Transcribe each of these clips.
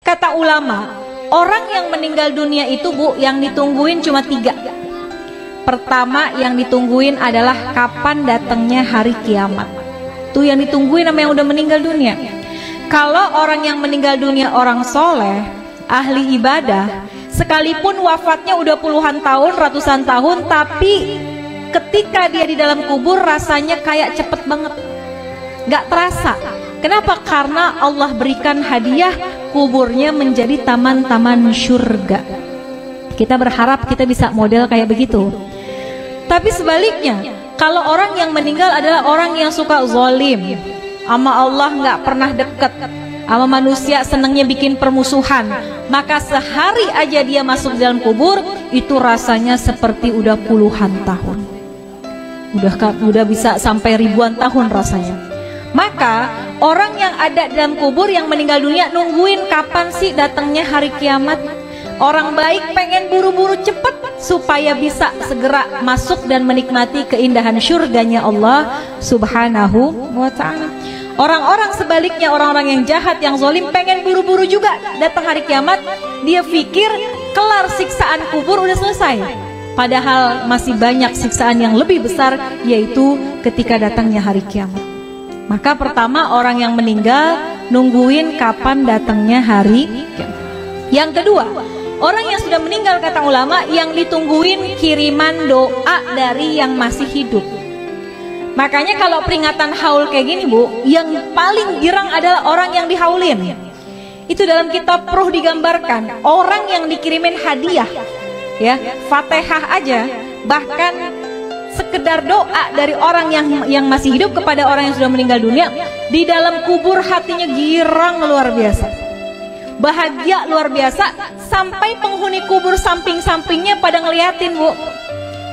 Kata ulama, orang yang meninggal dunia itu Bu, yang ditungguin cuma 3. Pertama yang ditungguin adalah kapan datangnya hari kiamat. Tuh yang ditungguin sama yang udah meninggal dunia. Kalau orang yang meninggal dunia orang soleh, ahli ibadah, sekalipun wafatnya udah puluhan tahun, ratusan tahun, tapi ketika dia di dalam kubur rasanya kayak cepet banget, gak terasa. Kenapa? Karena Allah berikan hadiah kuburnya menjadi taman-taman surga. Kita berharap kita bisa model kayak begitu. Tapi sebaliknya, kalau orang yang meninggal adalah orang yang suka zalim, sama Allah nggak pernah deket, sama manusia senangnya bikin permusuhan, maka sehari aja dia masuk dalam kubur itu rasanya seperti udah puluhan tahun, udah bisa sampai ribuan tahun rasanya. Maka orang yang ada dalam kubur yang meninggal dunia nungguin kapan sih datangnya hari kiamat. Orang baik pengen buru-buru cepet supaya bisa segera masuk dan menikmati keindahan surganya Allah Subhanahu wa ta'ala. Orang-orang sebaliknya, orang-orang yang jahat, yang zalim, pengen buru-buru juga datang hari kiamat. Dia pikir kelar siksaan kubur udah selesai, padahal masih banyak siksaan yang lebih besar, yaitu ketika datangnya hari kiamat. Maka pertama, orang yang meninggal nungguin kapan datangnya hari kiamat. Yang kedua, orang yang sudah meninggal, kata ulama, yang ditungguin kiriman doa dari yang masih hidup. Makanya kalau peringatan haul kayak gini Bu, yang paling girang adalah orang yang dihaulin. Itu dalam kitab Ruh digambarkan, orang yang dikirimin hadiah, ya, Fatihah aja, bahkan sekedar doa dari orang yang masih hidup kepada orang yang sudah meninggal dunia, di dalam kubur hatinya girang luar biasa, bahagia luar biasa, sampai penghuni kubur samping-sampingnya pada ngeliatin Bu.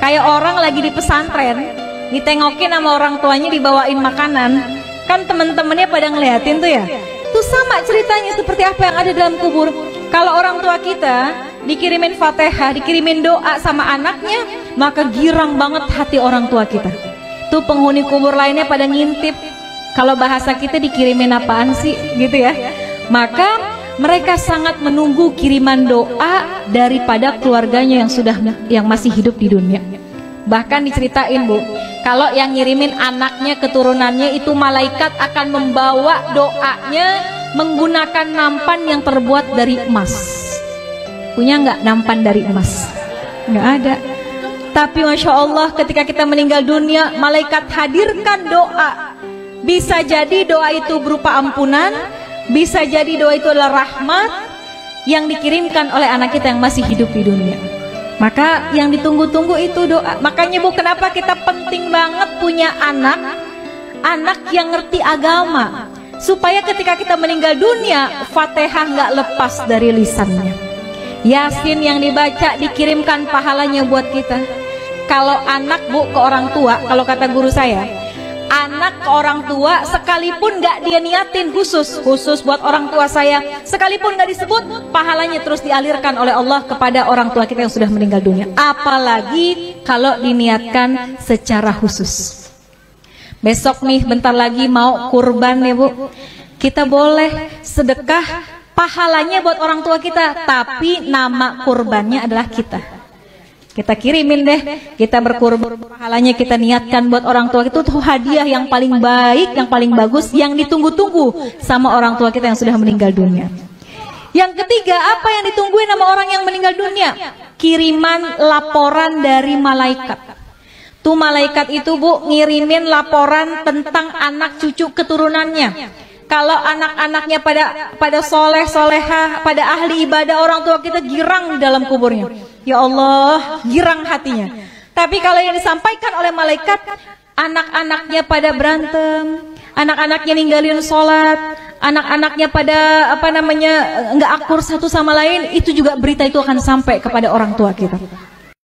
Kayak orang lagi di pesantren, ditengokin sama orang tuanya dibawain makanan, kan temen-temennya pada ngeliatin tuh ya. Tuh sama ceritanya seperti apa yang ada dalam kubur. Kalau orang tua kita dikirimin Fatihah, dikirimin doa sama anaknya, maka girang banget hati orang tua kita. Tuh penghuni kubur lainnya pada ngintip, kalau bahasa kita dikirimin apaan sih gitu ya. Maka mereka sangat menunggu kiriman doa daripada keluarganya yang masih hidup di dunia. Bahkan diceritain Bu, kalau yang ngirimin anaknya, keturunannya, itu malaikat akan membawa doanya menggunakan nampan yang terbuat dari emas. Punya nggak nampan dari emas? Nggak ada. Tapi Masya Allah, ketika kita meninggal dunia, malaikat hadirkan doa. Bisa jadi doa itu berupa ampunan, bisa jadi doa itu adalah rahmat yang dikirimkan oleh anak kita yang masih hidup di dunia. Maka yang ditunggu-tunggu itu doa. Makanya Bu, kenapa kita penting banget punya anak yang ngerti agama, supaya ketika kita meninggal dunia, Fatihah nggak lepas dari lisannya. Yasin yang dibaca dikirimkan pahalanya buat kita. Kalau anak Bu ke orang tua, kalau kata guru saya, anak ke orang tua sekalipun nggak dia niatin khusus buat orang tua saya, sekalipun nggak disebut, pahalanya terus dialirkan oleh Allah kepada orang tua kita yang sudah meninggal dunia. Apalagi kalau diniatkan secara khusus. Besok nih bentar lagi mau kurban ya Bu, kita boleh sedekah, pahalanya buat orang tua kita, tapi nama kurbannya adalah kita. Kita kirimin deh, kita berkurban, pahalanya kita niatkan buat orang tua. Itu tuh hadiah yang paling baik, yang paling bagus, yang ditunggu-tunggu sama orang tua kita yang sudah meninggal dunia. Yang ketiga, apa yang ditungguin sama orang yang meninggal dunia? Kiriman laporan dari malaikat. Tuh malaikat itu Bu ngirimin laporan tentang anak cucu keturunannya. Kalau anak-anaknya pada soleh solehah, pada ahli ibadah, orang tua kita girang di dalam kuburnya. Ya Allah, girang hatinya. Tapi kalau yang disampaikan oleh malaikat, anak-anaknya pada berantem, anak-anaknya ninggalin sholat, anak-anaknya pada nggak akur satu sama lain, itu juga berita itu akan sampai kepada orang tua kita.